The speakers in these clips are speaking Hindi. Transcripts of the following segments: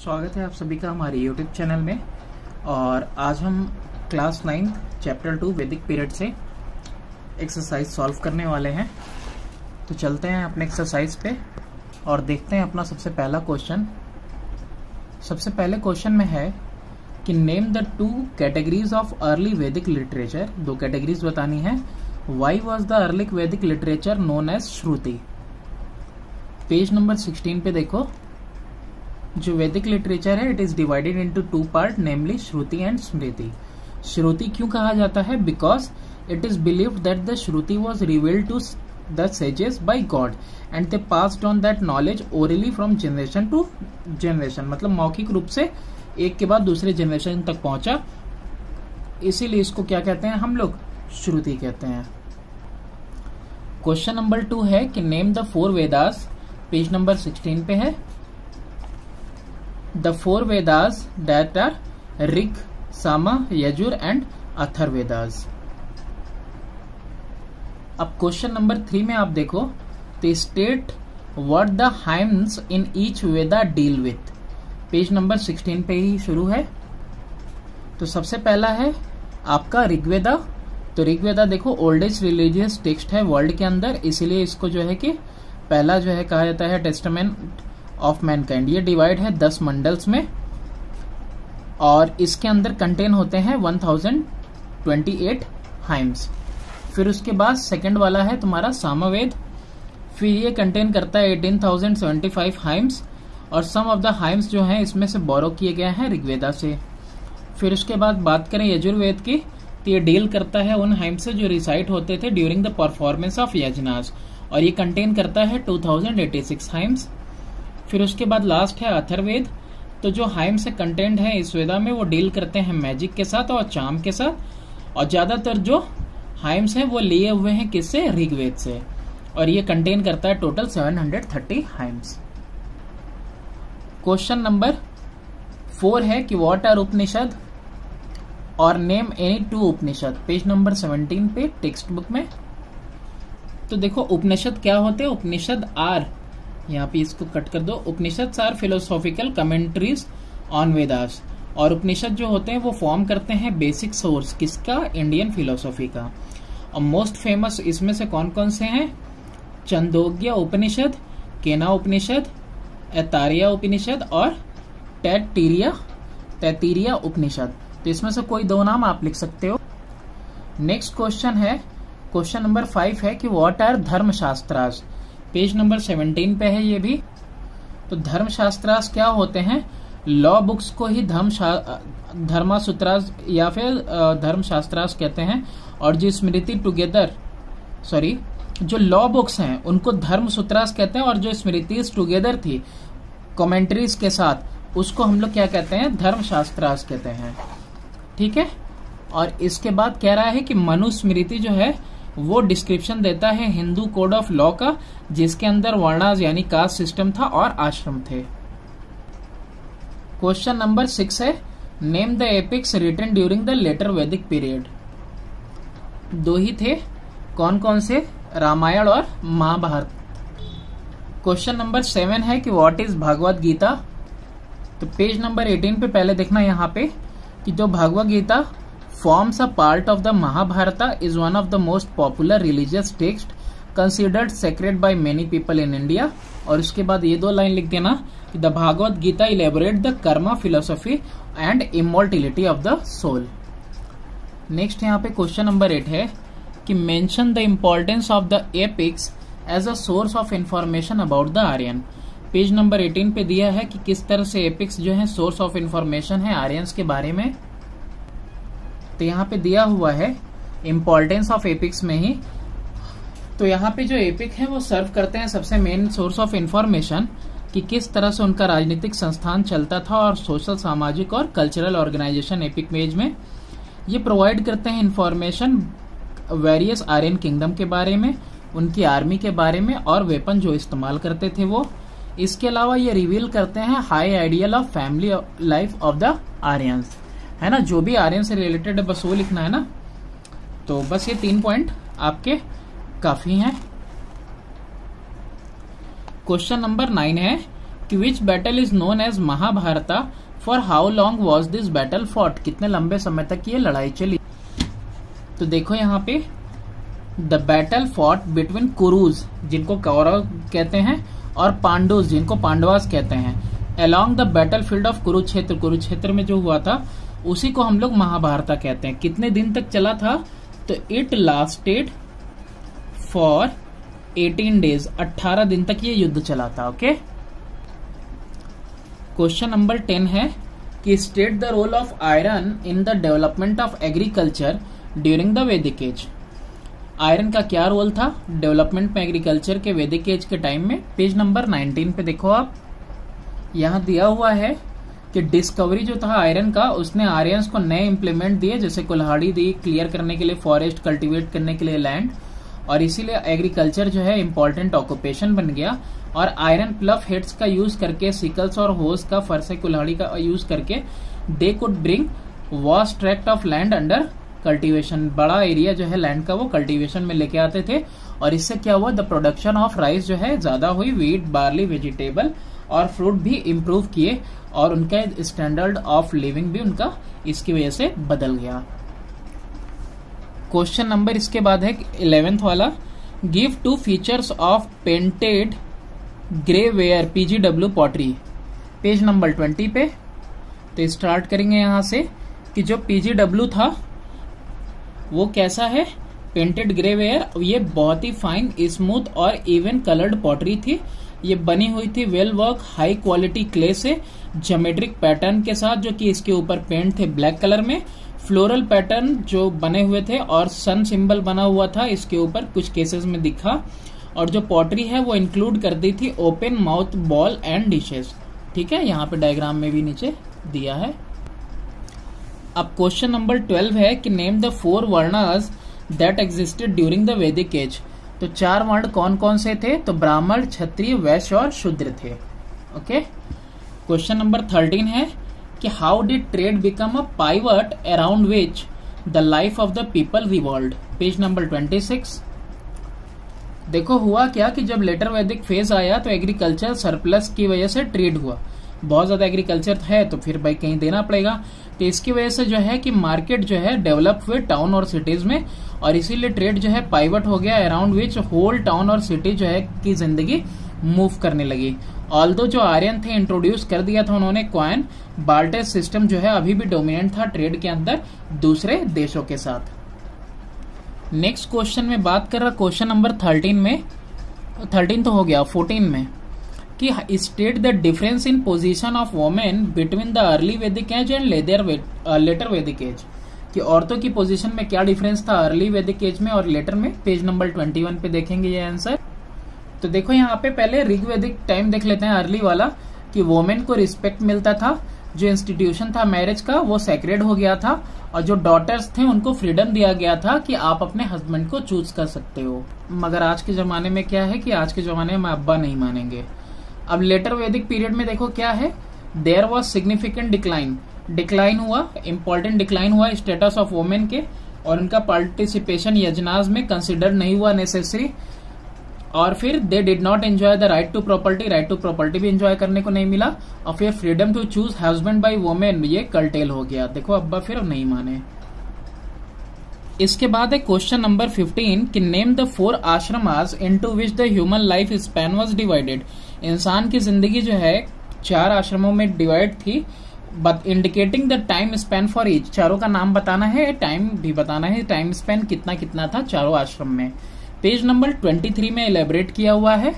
स्वागत है आप सभी का हमारे YouTube चैनल में। और आज हम क्लास 9 चैप्टर 2 वैदिक पीरियड से एक्सरसाइज सॉल्व करने वाले हैं। तो चलते हैं अपने एक्सरसाइज पे और देखते हैं अपना सबसे पहला क्वेश्चन। सबसे पहले क्वेश्चन में है कि name the 2 categories of early Vedic literature. 2 categories बतानी है। Why was the early Vedic literature known as Shruti. Page number 16 पे देखो, जो वैदिक लिटरेचर है it is divided into 2 part, namely Shruti and Smriti. Shruti क्यों कहा जाता है? Because it is believed that the Shruti was revealed to the sages by God and they passed on that knowledge orally from generation to generation. मतलब मौखिक रूप से एक के बाद दूसरे जनरेशन तक पहुंचा, इसीलिए इसको क्या कहते हैं हम लोग? श्रुति कहते हैं। क्वेश्चन नंबर 2 है कि name the 4 Vedas. Page number 16 पे है। The 4 Vedas that are Rig, Sama, Yajur and Atharvedas। अब क्वेश्चन नंबर 3 में आप देखो, तो state what the hymns in each Veda deal with. Page number 16 पे ही शुरू है। तो सबसे पहला है आपका ऋग्वेदा। तो ऋग्वेदा देखो ओल्डेस्ट रिलीजियस टेक्स्ट है वर्ल्ड के अंदर, इसीलिए इसको जो है कि पहला जो है कहा जाता है टेस्टामेंट ऑफ मैनकाइंड। ये डिवाइड है 10 मंडल्स में और इसके अंदर कंटेन होते हैं 1028 हाइम्स। फिर उसके बाद सेकंड वाला है तुम्हारा सामवेद। फिर ये कंटेन करता है 18,075 हाइम्स और सम ऑफ द हाइम्स जो हैं इसमें से बोरो किए गए हैं ऋग्वेदा से। फिर उसके बाद बात करें यजुर्वेद की, तो ये डील करता है उन हाइम्स से जो रिसाइट होते थे ड्यूरिंग द परफॉर्मेंस ऑफ यजनास और ये कंटेन करता है 2086 हाइम्स। फिर उसके बाद लास्ट है अथर्वेद। तो जो हाइम से कंटेंट है इस वेदा में वो डील करते हैं मैजिक के साथ और चार्म के साथ, और ज्यादातर जो हाइम्स हैं वो लिए हुए हैं किससे? ऋग्वेद से, और ये कंटेन करता है टोटल 730 हाइम्स। क्वेश्चन नंबर 4 है कि व्हाट आर उपनिषद और नेम एनी 2 उपनिषद। पेज नंबर 17 पे टेक्स्ट बुक में। तो देखो उपनिषद क्या होते हैं? उपनिषद आर, यहाँ पे इसको कट कर दो, Upanishad are philosophical commentaries on Vedas. और उपनिषद जो होते हैं वो फॉर्म करते हैं बेसिक सोर्स किसका? इंडियन फिलोसॉफी का। और मोस्ट फेमस इसमें से कौन कौन से हैं? छंदोग्य उपनिषद, केना उपनिषद, ऐतरेय उपनिषद और तैत्तिरीय उपनिषद। तो इसमें से कोई 2 नाम आप लिख सकते हो। नेक्स्ट क्वेश्चन है, क्वेश्चन नंबर 5 है कि व्हाट आर धर्मशास्त्रास। पेज नंबर 17 पे है ये भी। तो धर्मशास्त्रास क्या होते हैं? लॉ बुक्स को ही धर्मसूत्रास या फिर धर्मशास्त्रास कहते हैं, और जो स्मृति टुगेदर जो लॉ बुक्स हैं उनको धर्मसूत्रास कहते हैं, और जो स्मृतिज टुगेदर थी कमेंट्रीज के साथ उसको हम लोग क्या कहते हैं? धर्मशास्त्रास कहते हैं। ठीक है। और इसके बाद कह रहा है कि मनुस्मृति जो है वो डिस्क्रिप्शन देता है हिंदू कोड ऑफ लॉ का, जिसके अंदर वर्णास यानी कास्ट सिस्टम था और आश्रम थे। क्वेश्चन नंबर 6 है name the epics written during the later Vedic period. 2 ही थे, कौन कौन से? रामायण और महाभारत। क्वेश्चन नंबर 7 है कि व्हाट इज भागवत गीता। तो पेज नंबर 18 पे पहले देखना यहाँ पे कि जो Bhagavat Gita forms a part of the Mahabharata is one of the most popular religious text considered sacred by many people in India। और उसके बाद ये 2 लाइन लिख देना कि the Bhagavad Gita elaborate the karma philosophy and immortality of the soul। Next यहाँ पे क्वेश्चन नंबर 8 है कि mention the importance of the epics as a source of information about the Aryan। Page number 18 पे दिया है कि किस तरह से एपिक्स जो है सोर्स ऑफ इंफॉर्मेशन है आर्यंस के बारे में। तो यहाँ पे दिया हुआ है इम्पोर्टेंस ऑफ एपिक्स में ही। तो यहाँ पे जो एपिक है वो सर्व करते हैं सबसे मेन सोर्स ऑफ इंफॉर्मेशन कि किस तरह से उनका राजनीतिक संस्थान चलता था और सोशल, सामाजिक और कल्चरल ऑर्गेनाइजेशन एपिक पेज में ये प्रोवाइड करते हैं इंफॉर्मेशन वेरियस आर्यन किंगडम के बारे में, उनकी आर्मी के बारे में और वेपन जो इस्तेमाल करते थे वो। इसके अलावा ये रिवील करते हैं high ideal of family life of the Aryans, है ना। जो भी आर्यन से रिलेटेड है बस वो लिखना है ना। तो बस ये 3 पॉइंट आपके काफी हैं। क्वेश्चन नंबर 9 है कि which battle is known as Mahabharata, for how long was this battle fought, कितने लंबे समय तक ये लड़ाई चली। तो देखो यहाँ पे द बैटल फॉट बिटवीन कुरुज जिनको कौरव कहते हैं और पांडुज जिनको पांडवास कहते हैं, along the battle field of Kurukshetra, Kurukshetra में जो हुआ था उसी को हम लोग महाभारता कहते हैं। कितने दिन तक चला था, तो इट लास्टेड फॉर 18 डेज, 18 दिन तक ये युद्ध चला था। ओके, क्वेश्चन नंबर 10 है कि state the role of iron in the development of agriculture during the Vedic age. Iron का क्या रोल था डेवलपमेंट में एग्रीकल्चर के वैदिक एज के टाइम में। पेज नंबर 19 पे देखो आप, यहां दिया हुआ है कि डिस्कवरी जो था आयरन का, उसने आर्यंस को नए इंप्लीमेंट दिए, जैसे कुल्हाड़ी दी क्लियर करने के लिए, फॉरेस्ट कल्टीवेट करने के लिए लैंड, और इसीलिए एग्रीकल्चर जो है इंपॉर्टेंट ऑक्यूपेशन बन गया। और आयरन प्लफ हेड्स का यूज करके, सिकल्स और होस का, फरसे कुल्हाड़ी का यूज करके they could bring vast tract of land under cultivation, बड़ा एरिया जो है लैंड का वो कल्टीवेशन में लेके आते थे। और इससे क्या हुआ, द प्रोडक्शन ऑफ राइस जो है ज्यादा हुई, वीट बार्ली वेजिटेबल और फ्रूट भी इम्प्रूव किए, और उनका स्टैंडर्ड ऑफ लिविंग भी उनका इसकी वजह से बदल गया। क्वेश्चन नंबर इसके बाद है 11th वाला, give 2 features of painted grey ware PGW pottery. Page number 20 पे। तो स्टार्ट करेंगे यहां से कि जो पीजीडब्ल्यू था वो कैसा है, पेंटेड ग्रे वेयर, ये बहुत ही फाइन स्मूथ और इवन कलर्ड पॉटरी थी। ये बनी हुई थी well work high quality clay से, ज्योमेट्रिक पैटर्न के साथ, जो कि इसके ऊपर पेंट थे ब्लैक कलर में, फ्लोरल पैटर्न जो बने हुए थे, और सन सिंबल बना हुआ था इसके ऊपर कुछ केसेस में दिखा। और जो पॉटरी है वो इंक्लूड कर दी थी open mouth ball and dishes. ठीक है, यहाँ पे डायग्राम में भी नीचे दिया है। अब क्वेश्चन नंबर 12 है कि name the 4 varnas that existed during the Vedic as. तो 4 वर्ण कौन कौन से थे, तो ब्राह्मण, क्षत्रिय, वैश्य और शूद्र थे। ओके, क्वेश्चन नंबर 13 है कि how did trade become a pivot around which the life of the people revolved. Page number 26। देखो हुआ क्या कि जब लेटर वैदिक फेज आया तो एग्रीकल्चर सरप्लस की वजह से ट्रेड हुआ, बहुत ज्यादा एग्रीकल्चर है तो फिर भाई कहीं देना पड़ेगा, तो इसकी वजह से जो है कि मार्केट जो है डेवलप हुए टाउन और सिटीज में, और इसीलिए ट्रेड जो है पाइवट हो गया अराउंड विच होल टाउन और सिटी जो है की जिंदगी मूव करने लगी। ऑल्दो जो आर्यन थे इंट्रोड्यूस कर दिया था उन्होंने कॉइन, बार्टर सिस्टम जो है अभी भी डोमिनेंट था ट्रेड के अंदर दूसरे देशों के साथ। नेक्स्ट क्वेश्चन में बात कर रहा क्वेश्चन नंबर 13 में, 13 तो हो गया, 14 में कि state the difference in position of women between the early वैदिक as and later Vedic as, कि औरतों की पोजीशन में क्या डिफरेंस था अर्ली वैदिक एज में और लेटर में। पेज नंबर 21 पे देखेंगे ये आंसर। तो देखो यहाँ पे पहले ऋग्वैदिक टाइम देख लेते हैं अर्ली वाला, कि वोमेन को रिस्पेक्ट मिलता था, जो इंस्टीट्यूशन था मैरिज का वो सेक्रेड हो गया था, और जो डॉटर्स थे उनको फ्रीडम दिया गया था कि आप अपने हस्बैंड को चूज कर सकते हो। मगर आज के जमाने में क्या है कि आज के जमाने में अब्बा नहीं मानेंगे। अब लेटर वैदिक पीरियड में देखो क्या है, देयर वॉज सिग्निफिकेंट डिक्लाइन हुआ, इंपॉर्टेंट डिक्लाइन हुआ स्टेटस ऑफ वोमेन के, और उनका पार्टिसिपेशन यजनाज में कंसिडर नहीं हुआ नेसेसरी। और फिर they did not enjoy the right to property भी एंजॉय करने को नहीं मिला। और फिर freedom to choose husband by women ये कर्टेल हो गया। देखो अब्बा फिर नहीं माने। इसके बाद है क्वेश्चन नंबर 15 कि name the 4 ashramas into which the human life span was divided. इंसान की जिंदगी जो है 4 आश्रमों में डिवाइड थी, but indicating the time span for each, चारों का नाम बताना है, टाइम भी बताना है, टाइम स्पैन कितना कितना था चारों आश्रम में। पेज नंबर 23 में इलेबरेट किया हुआ है।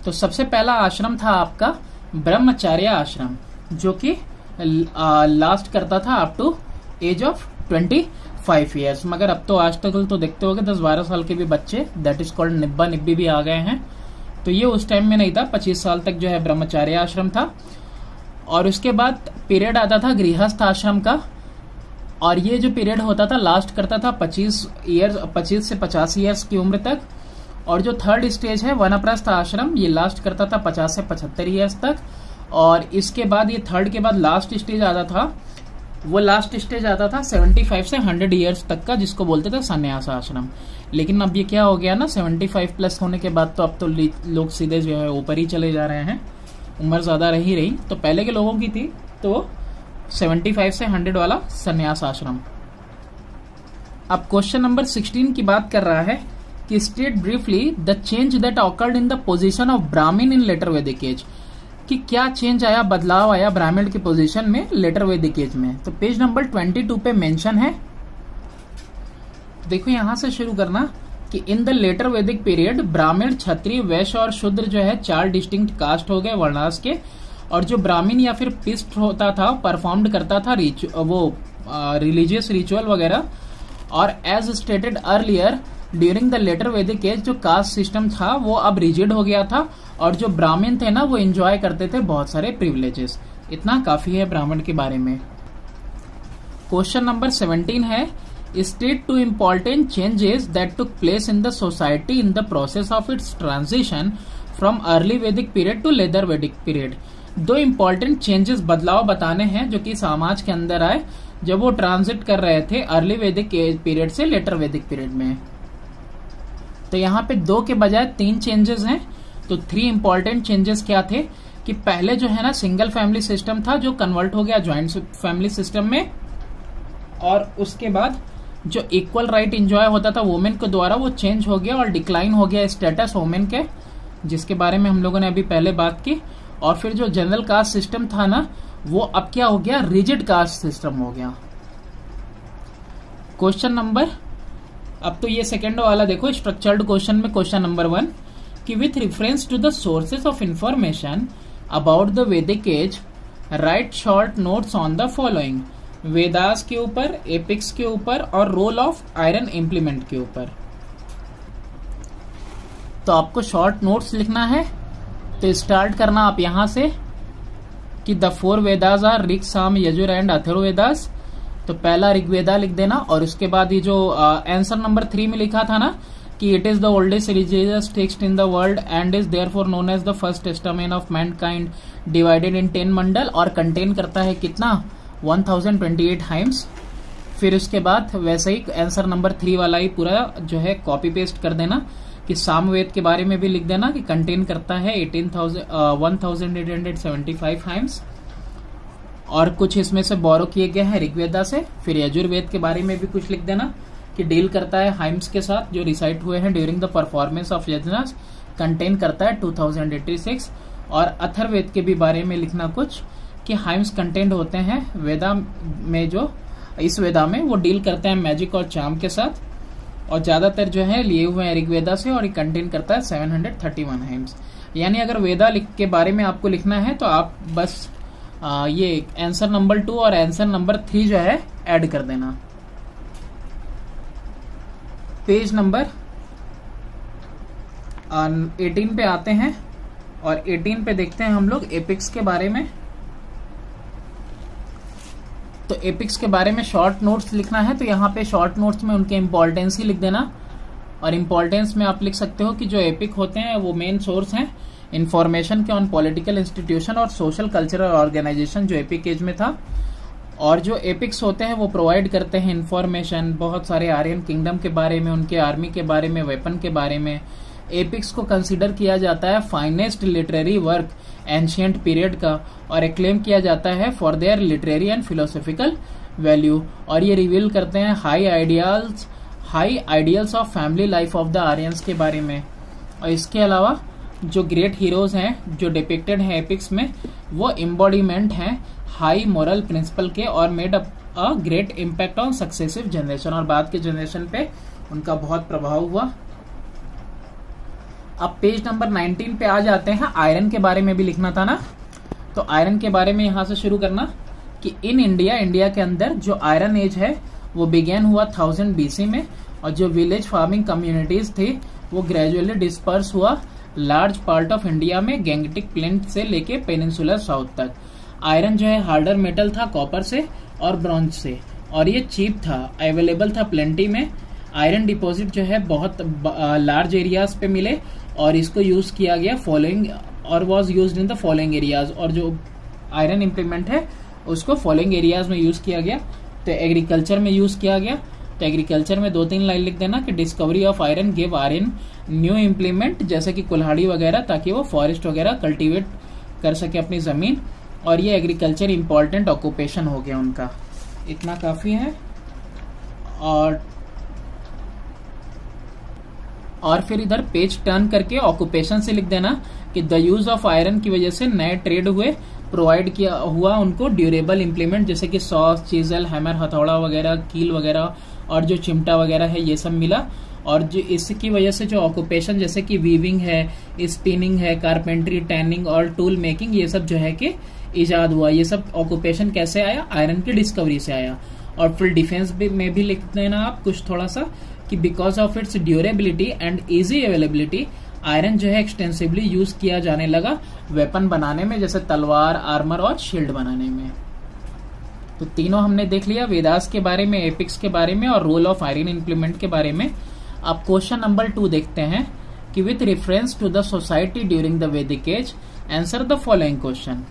तो सबसे पहला आश्रम था आपका ब्रह्मचार्य आश्रम, जो कि लास्ट करता था up to age of 25 years. मगर अब तो आज तक तो देखते होगे 10-12 साल के भी बच्चे, दैट इज कॉल्ड निब्बा निब्बी भी आ गए हैं। तो ये उस टाइम में नहीं था, 25 साल तक जो है ब्रह्मचार्य आश्रम था। और उसके बाद पीरियड आता था गृहस्थ आश्रम का, और ये जो पीरियड होता था लास्ट करता था 25 से 50 ईयर्स की उम्र तक। और जो थर्ड स्टेज है वानप्रस्थ आश्रम, ये लास्ट करता था 50 से 75 ईयर्स तक। और इसके बाद ये थर्ड के बाद लास्ट स्टेज आता था, वो लास्ट स्टेज आता था 75 से 100 ईयर्स तक का, जिसको बोलते थे संन्यास आश्रम। लेकिन अब ये क्या हो गया ना, 75 प्लस होने के बाद तो अब तो लोग सीधे जो है ऊपर ही चले जा रहे हैं। उम्र ज्यादा रही तो पहले के लोगों की थी तो 75 से 100 वाला संन्यास आश्रम। अब क्वेश्चन नंबर 16 की बात कर रहा है कि state briefly the change that occurred in the position of ब्राह्मण इन लेटर वैदिक एज, कि क्या चेंज आया, बदलाव आया ब्राह्मण की पोजीशन में लेटर वैदिक एज में। तो पेज नंबर 22 पे मेंशन है। देखो यहां से शुरू करना कि in the later Vedic period ब्राह्मण, क्षत्रिय, वैश्य और शूद्र जो है 4 डिस्टिंक्ट कास्ट हो गए वर्णास के, और जो ब्राह्मण या फिर पिस्ट होता था परफॉर्म्ड करता था रिलीजियस रिचुअल वगैरह। और as stated earlier during the later Vedic age जो कास्ट सिस्टम था वो अब रिजिड हो गया था, और जो ब्राह्मण थे ना वो एंजॉय करते थे बहुत सारे प्रिविलेजेस। इतना काफी है ब्राह्मण के बारे में। क्वेश्चन नंबर 17 है state 2 important changes that took place in the society in the process of its transition from early Vedic period to later Vedic period। 2 important changes बदलाव बताने हैं जो कि समाज के अंदर आए जब वो ट्रांजिट कर रहे थे अर्ली वैदिक पीरियड से लेटर वैदिक पीरियड में। तो यहाँ पे 2 के बजाय 3 चेंजेस हैं। तो 3 इंपॉर्टेंट चेंजेस क्या थे कि पहले जो है ना सिंगल फैमिली सिस्टम था जो कन्वर्ट हो गया ज्वाइंट फैमिली सिस्टम में, और उसके बाद जो इक्वल राइट एंजॉय होता था वुमेन के द्वारा वो चेंज हो गया और डिक्लाइन हो गया स्टेटस वुमेन के, जिसके बारे में हम लोगों ने अभी पहले बात की। और फिर जो जनरल कास्ट सिस्टम था ना वो अब क्या हो गया, रिजिड कास्ट सिस्टम हो गया। क्वेश्चन नंबर, अब तो ये सेकेंड वाला देखो स्ट्रक्चर्ड क्वेश्चन में क्वेश्चन नंबर 1 कि with reference to the sources of information about the Vedic age write short notes on the following. Vedas के ऊपर, एपिक्स के ऊपर और रोल ऑफ आयरन इम्प्लीमेंट के ऊपर। तो आपको शॉर्ट नोट्स लिखना है। तो स्टार्ट करना आप यहां से कि द 4 वेदास आर ऋग, साम, यजुर एंड अथर्ववेदास। तो पहला ऋग्वेदा लिख देना, और उसके बाद ये जो आंसर नंबर 3 में लिखा था ना कि it is the oldest religious text in the world and is therefore known as the first testament of mankind divided in 10 मंडल, और कंटेन करता है कितना 1028 हाइम्स। फिर उसके बाद वैसे ही आंसर नंबर 3 वाला ही पूरा जो है कॉपी पेस्ट कर देना कि सामवेद के बारे में भी लिख देना कि कंटेन करता है 1875 हाइम्स, और कुछ इसमें से बोरो किए गए हैं ऋग्वेदा से। फिर यजुर्वेद के बारे में भी कुछ लिख देना कि डील करता है हाइम्स के साथ जो रिसाइट हुए हैं during the performance of yajnas, contain करता है 2086। और अथर्ववेद के भी बारे में लिखना कुछ कि हाइम्स कंटेंट होते हैं वेदा में, जो इस वेदा में वो डील करते हैं मैजिक और चार्म के साथ, और ज्यादातर जो है लिए हुए हैं ऋग्वेदा से, और ये कंटेन करता है 731 हाइम्स। यानी अगर वेदा के बारे में आपको लिखना है तो आप बस ये आंसर नंबर 2 और आंसर नंबर 3 जो है ऐड कर देना। पेज नंबर 18 पे आते हैं, और 18 पे देखते हैं हम लोग एपिक्स के बारे में। तो एपिक्स के बारे में शॉर्ट नोट्स लिखना है। तो यहाँ पे शॉर्ट नोट्स में उनके इंपॉर्टेंस ही लिख देना, और इंपॉर्टेंस में आप लिख सकते हो कि जो एपिक होते हैं वो मेन सोर्स हैं इंफॉर्मेशन के ऑन पॉलिटिकल इंस्टीट्यूशन और सोशल कल्चरल ऑर्गेनाइजेशन जो एपिक एज में था। और जो एपिक्स होते हैं वो प्रोवाइड करते हैं इंफॉर्मेशन बहुत सारे आर्यन किंगडम के बारे में, उनके आर्मी के बारे में, वेपन के बारे में। एपिक्स को कंसीडर किया जाता है finest literary work ancient period का, और एक्लेम किया जाता है for their literary and philosophical value. और ये रिवील करते हैं high ideals of family life of the Aryans के बारे में। और इसके अलावा जो ग्रेट हीरोज हैं जो डिपिक्टेड हैं एपिक्स में वो एम्बॉडीमेंट हैं हाई मोरल प्रिंसिपल के, और made a great impact on successive generation, और बाद के जनरेशन पे उनका बहुत प्रभाव हुआ। अब पेज नंबर 19 पे आ जाते हैं। आयरन के बारे में भी लिखना था ना, तो आयरन के बारे में यहां से शुरू करना कि इन इंडिया के अंदर जो आयरन एज है वो बिगेन हुआ 1000 BC में, और जो विलेज फार्मिंग कम्युनिटीज थी वो ग्रेजुअली डिस्पर्स हुआ लार्ज पार्ट ऑफ इंडिया में, गैंगटिक प्लेन से लेके पेनिनसुलर साउथ तक। आयरन जो है हार्डर मेटल था कॉपर से और ब्रॉन्ज से, और ये चीप था, अवेलेबल था प्लेंटी में। आयरन डिपॉजिट जो है बहुत लार्ज एरियाज पे मिले, और इसको यूज किया गया फॉलोइंग, और was used in the following areas. और जो आयरन इम्प्लीमेंट है उसको फॉलोइंग एरियाज में यूज किया गया। तो एग्रीकल्चर में यूज किया गया, तो एग्रीकल्चर में 2-3 लाइन लिख देना कि discovery of iron give iron new implement, जैसे कि कुल्हाड़ी वगैरह, ताकि वो फॉरेस्ट वगैरह कल्टीवेट कर सके अपनी जमीन, और ये एग्रीकल्चर इंपॉर्टेंट ऑक्यूपेशन हो गया उनका। इतना काफी है। और फिर इधर पेज टर्न करके ऑक्यूपेशन से लिख देना कि द यूज ऑफ आयरन की वजह से नए ट्रेड हुए, प्रोवाइड किया हुआ उनको ड्यूरेबल इंप्लीमेंट जैसे कि सॉ, चीजल, हैमर, हथौड़ा वगैरह, कील वगैरह, और जो चिमटा वगैरह है ये सब मिला। और जो इसकी वजह से जो ऑक्यूपेशन जैसे कि वीविंग है, स्पिनिंग है, कारपेंट्री, टैनिंग और टूल मेकिंग, ये सब जो है कि इजाद हुआ। ये सब ऑक्यूपेशन कैसे आया? आयरन की डिस्कवरी से आया। और फिर डिफेंस में भी लिख देना आप कुछ थोड़ा सा कि because of its durability and easy availability, iron जो है एक्सटेंसिवली यूज किया जाने लगा वेपन बनाने में, जैसे तलवार, आर्मर और शील्ड बनाने में। तो तीनों हमने देख लिया, वेदास के बारे में, एपिक्स के बारे में और रोल ऑफ आयरन इंप्लीमेंट के बारे में। अब क्वेश्चन नंबर 2 देखते हैं कि with reference to the society during the Vedic age answer the following question.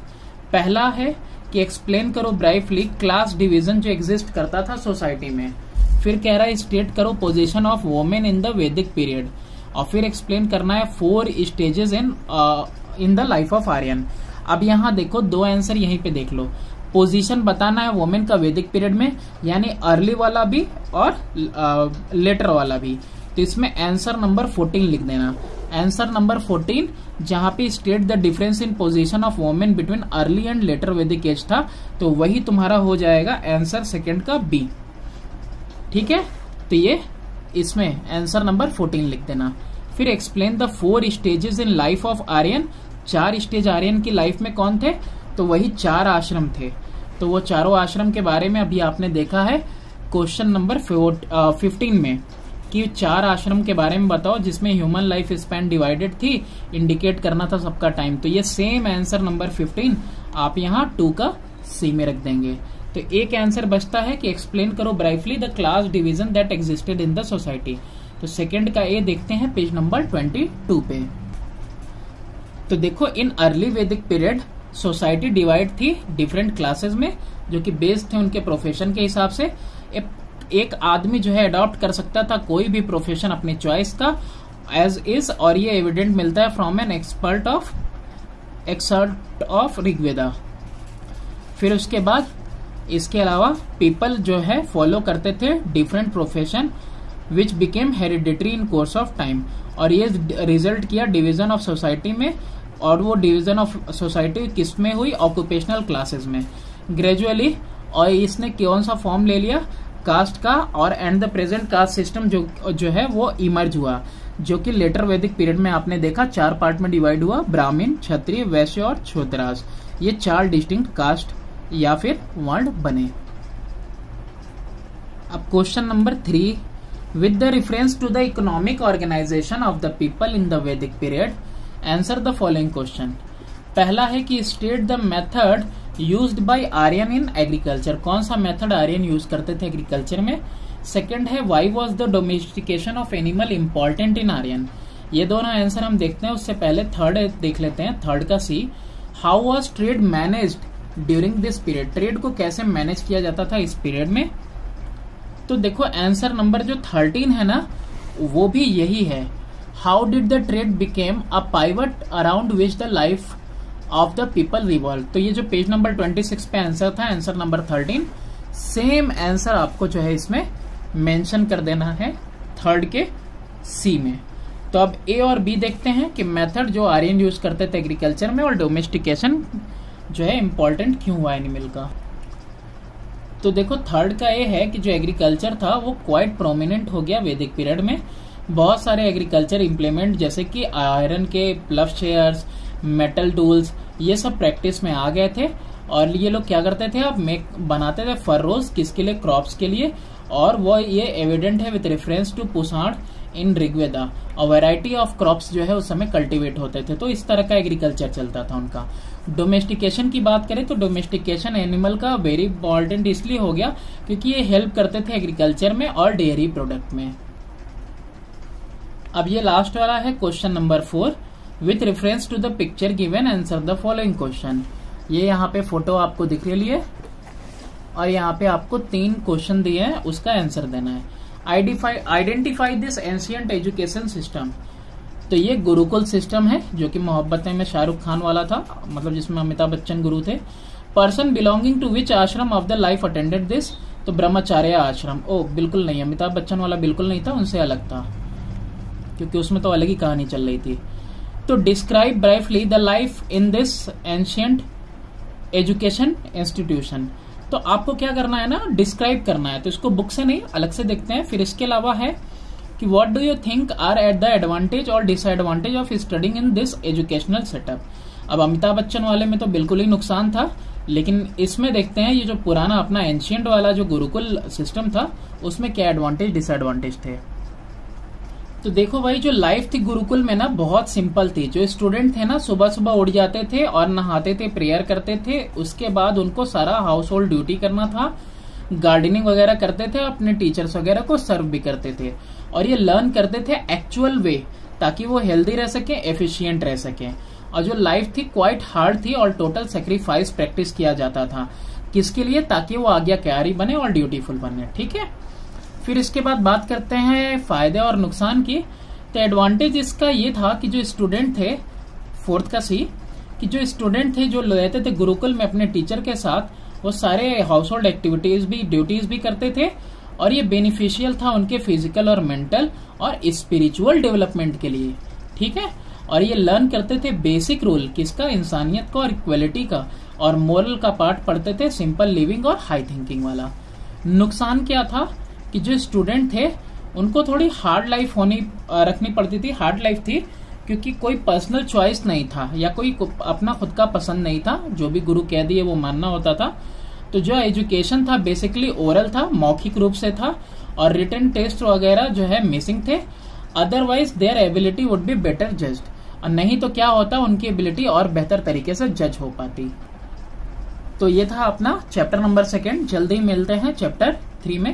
पहला है कि एक्सप्लेन करो ब्राइफली क्लास डिवीजन जो एग्जिस्ट करता था सोसाइटी में। फिर कह रहा है स्टेट करो position of women in the Vedic period, और फिर एक्सप्लेन करना है 4 stages in the life of Aryan. अब यहाँ देखो 2 आंसर यहीं पे देख लो। पोजीशन बताना है वोमेन का वैदिक पीरियड में, यानी अर्ली वाला भी और लेटर वाला भी। तो इसमें आंसर नंबर 14 लिख देना। आंसर नंबर 14 जहां पे state the difference in position of women between early and later Vedic as था, तो वही तुम्हारा हो जाएगा आंसर सेकंड का बी। ठीक है, तो ये इसमें आंसर नंबर 14 लिख देना। फिर explain the 4 stages in life of Aryan. 4 stage Aryan की लाइफ में कौन थे? तो वही 4 आश्रम थे। तो वो चारों आश्रम के बारे में अभी आपने देखा है क्वेश्चन नंबर 15 में कि 4 आश्रम के बारे में बताओ जिसमें ह्यूमन लाइफ स्पैन डिवाइडेड थी, इंडिकेट करना था सबका टाइम। तो ये सेम आंसर नंबर 15 आप यहाँ 2 का सी में रख देंगे। तो एक आंसर बचता है कि एक्सप्लेन करो briefly the class division that existed in the society. तो सेकंड का ए देखते हैं पेज नंबर 22 पे। तो देखो इन अर्ली वैदिक पीरियड सोसाइटी डिवाइड थी डिफरेंट क्लासेस में, जो कि बेस्ड थे उनके प्रोफेशन के हिसाब से। एक आदमी जो है अडॉप्ट कर सकता था कोई भी प्रोफेशन अपनी चॉइस का एज इज, और ये एविडेंट मिलता है from an expert of Rigveda. फिर उसके बाद इसके अलावा पीपल जो है फॉलो करते थे different profession which became hereditary in course of time, और ये रिजल्ट किया डिवीजन ऑफ सोसाइटी में। और वो डिवीजन ऑफ सोसाइटी किस में हुई? ऑक्यूपेशनल क्लासेस में ग्रेजुअली। और इसने कौन सा फॉर्म ले लिया? कास्ट का। और and the present caste system जो है वो इमर्ज हुआ, जो कि लेटर वैदिक पीरियड में आपने देखा 4 पार्ट में डिवाइड हुआ, ब्राह्मण, क्षत्रिय, वैश्य और शूद्राज। ये 4 डिस्टिंक्ट कास्ट या फिर वर्ण बने। अब question number 3 with the reference to the economic organization of the people in the Vedic period answer the following question. पहला है कि state the method used by Aryan in agriculture. कौन सा मेथड आर्यन यूज करते थे एग्रीकल्चर में। सेकंड है why was the domestication of animal important in Aryan. ये दोनों आंसर हम देखते हैं, उससे पहले थर्ड देख लेते हैं। थर्ड का C, how was trade managed during this period. Trade को कैसे मैनेज किया जाता था इस पीरियड में। तो देखो आंसर नंबर जो 13 है ना, वो भी यही है। How did the trade became a pivot around which the life of the people revolve. तो ये जो पेज नंबर 26 पे आंसर था, आंसर नंबर 13, सेम आंसर आपको जो है इसमें मेंशन कर देना है थर्ड के सी में। तो अब ए और बी देखते हैं कि मेथड जो आर्यन यूज करते थे एग्रीकल्चर में और डोमेस्टिकेशन जो है इंपॉर्टेंट क्यों हुआ एनिमल का। तो देखो थर्ड का ये है कि जो एग्रीकल्चर था वो क्वाइट प्रोमिनेंट हो गया वैदिक पीरियड में। बहुत सारे एग्रीकल्चर इंप्लीमेंट जैसे कि आयरन के प्लवशेयर्स, मेटल टूल्स, ये सब प्रैक्टिस में आ गए थे। और ये लोग क्या करते थे, अब बनाते थे फर्रोज, किसके लिए? क्रॉप्स के लिए। और वो ये एविडेंट है विथ रेफरेंस टू पुसाण इन ऋग्वेदा। और वैरायटी ऑफ क्रॉप्स जो है उस समय कल्टीवेट होते थे। तो इस तरह का एग्रीकल्चर चलता था उनका। डोमेस्टिकेशन की बात करें तो डोमेस्टिकेशन एनिमल का वेरी इंपॉर्टेंट इसलिए हो गया क्योंकि ये हेल्प करते थे एग्रीकल्चर में और डेयरी प्रोडक्ट में। अब ये लास्ट वाला है question number 4 with reference to the picture given answer the following question. ये यहाँ पे फोटो आपको दिख रही है और यहाँ पे आपको 3 क्वेश्चन दिए हैं, उसका आंसर देना है। Identify this ancient education system. तो ये गुरुकुल सिस्टम है जो कि मोहब्बतें में शाहरुख खान वाला था, मतलब जिसमें अमिताभ बच्चन गुरु थे। पर्सन बिलोंगिंग टू विच आश्रम of the life attended this, तो ब्रह्मचार्य आश्रम। ओ बिल्कुल नहीं, अमिताभ बच्चन वाला बिल्कुल नहीं था, उनसे अलग था, क्योंकि उसमें तो अलग ही कहानी चल रही थी। तो describe briefly the life in this ancient education institution. तो आपको क्या करना है ना, डिस्क्राइब करना है। तो इसको बुक से नहीं, अलग से देखते हैं। फिर इसके अलावा है कि what do you think are the द एडवांटेज और disadvantage of studying in this educational setup. अब अमिताभ बच्चन वाले में तो बिल्कुल ही नुकसान था, लेकिन इसमें देखते हैं ये जो पुराना अपना एंशियंट वाला जो गुरुकुल सिस्टम था उसमें क्या एडवांटेज डिसएडवांटेज थे। तो देखो भाई, जो लाइफ थी गुरुकुल में ना बहुत सिंपल थी। जो स्टूडेंट थे ना सुबह सुबह उठ जाते थे और नहाते थे, प्रेयर करते थे, उसके बाद उनको सारा हाउस होल्ड ड्यूटी करना था, गार्डनिंग वगैरह करते थे, अपने टीचर्स वगैरह को सर्व भी करते थे, और ये लर्न करते थे एक्चुअल वे, ताकि वो हेल्दी रह सके, एफिशिएंट रह सके। और जो लाइफ थी क्वाइट हार्ड थी और टोटल सेक्रीफाइस प्रैक्टिस किया जाता था, किसके लिए, ताकि वो आज्ञाकारी बने और ड्यूटीफुल बने। ठीक है, फिर इसके बाद बात करते हैं फायदे और नुकसान की। तो एडवांटेज इसका ये था कि जो स्टूडेंट थे, फोर्थ का सी, कि जो स्टूडेंट थे जो रहते थे गुरुकुल में अपने टीचर के साथ, वो सारे हाउस होल्ड एक्टिविटीज भी, ड्यूटीज भी करते थे, और ये बेनिफिशियल था उनके फिजिकल और मेंटल और स्पिरिचुअल डेवलपमेंट के लिए। ठीक है, और ये लर्न करते थे बेसिक रूल किसका, इंसानियत का और इक्वलिटी का, और मोरल का पार्ट पढ़ते थे, सिंपल लिविंग और हाई थिंकिंग वाला। नुकसान क्या था कि जो स्टूडेंट थे उनको थोड़ी हार्ड लाइफ रखनी पड़ती थी, हार्ड लाइफ थी, क्योंकि कोई पर्सनल चॉइस नहीं था या कोई अपना खुद का पसंद नहीं था, जो भी गुरु कह दिए वो मानना होता था। तो जो एजुकेशन था बेसिकली ओरल था, मौखिक रूप से था, और रिटन टेस्ट वगैरह जो है मिसिंग थे। Otherwise their ability would be better judged, और नहीं तो क्या होता, उनकी एबिलिटी और बेहतर तरीके से जज हो पाती। तो ये था अपना चैप्टर नंबर 2। जल्दी मिलते हैं चैप्टर 3 में।